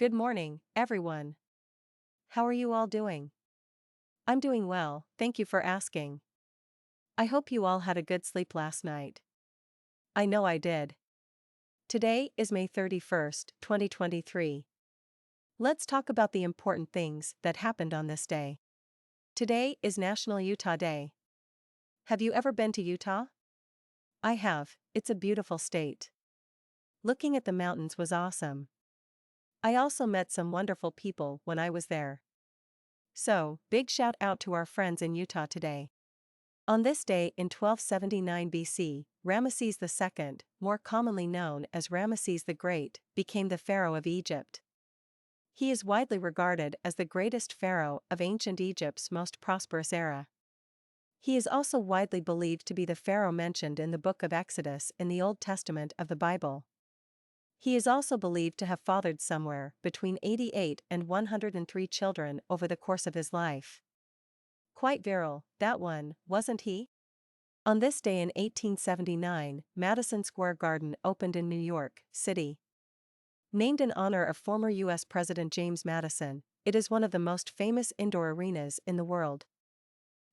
Good morning, everyone. How are you all doing? I'm doing well, thank you for asking. I hope you all had a good sleep last night. I know I did. Today is May 31st, 2023. Let's talk about the important things that happened on this day. Today is National Utah Day. Have you ever been to Utah? I have, it's a beautiful state. Looking at the mountains was awesome. I also met some wonderful people when I was there. So, big shout out to our friends in Utah today. On this day in 1279 BC, Ramesses II, more commonly known as Ramesses the Great, became the pharaoh of Egypt. He is widely regarded as the greatest pharaoh of ancient Egypt's most prosperous era. He is also widely believed to be the pharaoh mentioned in the book of Exodus in the Old Testament of the Bible. He is also believed to have fathered somewhere between 88 and 103 children over the course of his life. Quite virile, that one, wasn't he? On this day in 1879, Madison Square Garden opened in New York City. Named in honor of former U.S. President James Madison, it is one of the most famous indoor arenas in the world.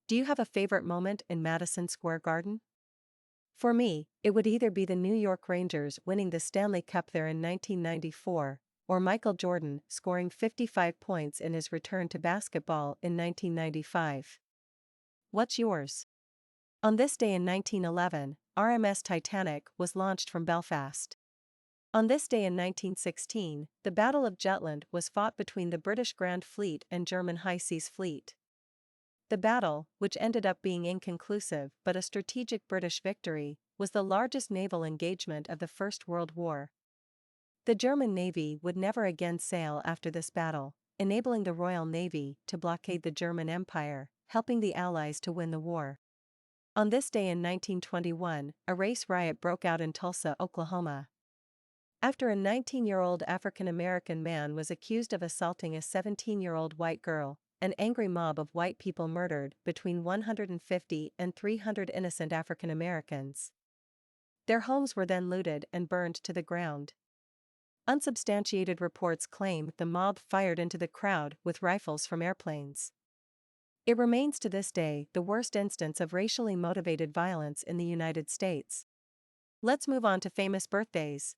Do you have a favorite moment in Madison Square Garden? For me, it would either be the New York Rangers winning the Stanley Cup there in 1994, or Michael Jordan scoring 55 points in his return to basketball in 1995. What's yours? On this day in 1911, RMS Titanic was launched from Belfast. On this day in 1916, the Battle of Jutland was fought between the British Grand Fleet and German High Seas Fleet. The battle, which ended up being inconclusive but a strategic British victory, was the largest naval engagement of the First World War. The German Navy would never again sail after this battle, enabling the Royal Navy to blockade the German Empire, helping the Allies to win the war. On this day in 1921, a race riot broke out in Tulsa, Oklahoma. After a 19-year-old African-American man was accused of assaulting a 17-year-old white girl, an angry mob of white people murdered between 150 and 300 innocent African Americans. Their homes were then looted and burned to the ground. Unsubstantiated reports claim the mob fired into the crowd with rifles from airplanes. It remains to this day the worst instance of racially motivated violence in the United States. Let's move on to famous birthdays.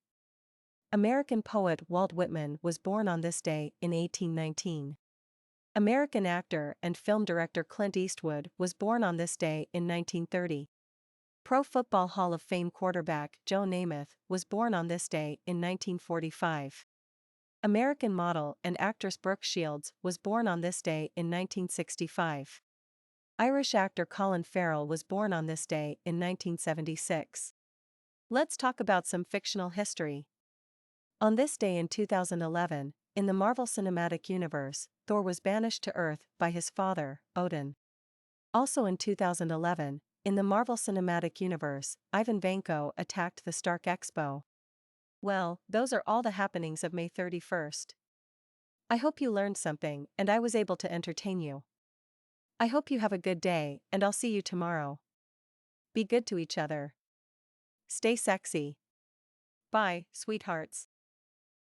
American poet Walt Whitman was born on this day in 1819. American actor and film director Clint Eastwood was born on this day in 1930. Pro Football Hall of Fame quarterback Joe Namath was born on this day in 1945. American model and actress Brooke Shields was born on this day in 1965. Irish actor Colin Farrell was born on this day in 1976. Let's talk about some fictional history. On this day in 2011, in the Marvel Cinematic Universe, Thor was banished to Earth by his father, Odin. Also in 2011, in the Marvel Cinematic Universe, Ivan Vanko attacked the Stark Expo. Well, those are all the happenings of May 31st. I hope you learned something and I was able to entertain you. I hope you have a good day and I'll see you tomorrow. Be good to each other. Stay sexy. Bye, sweethearts.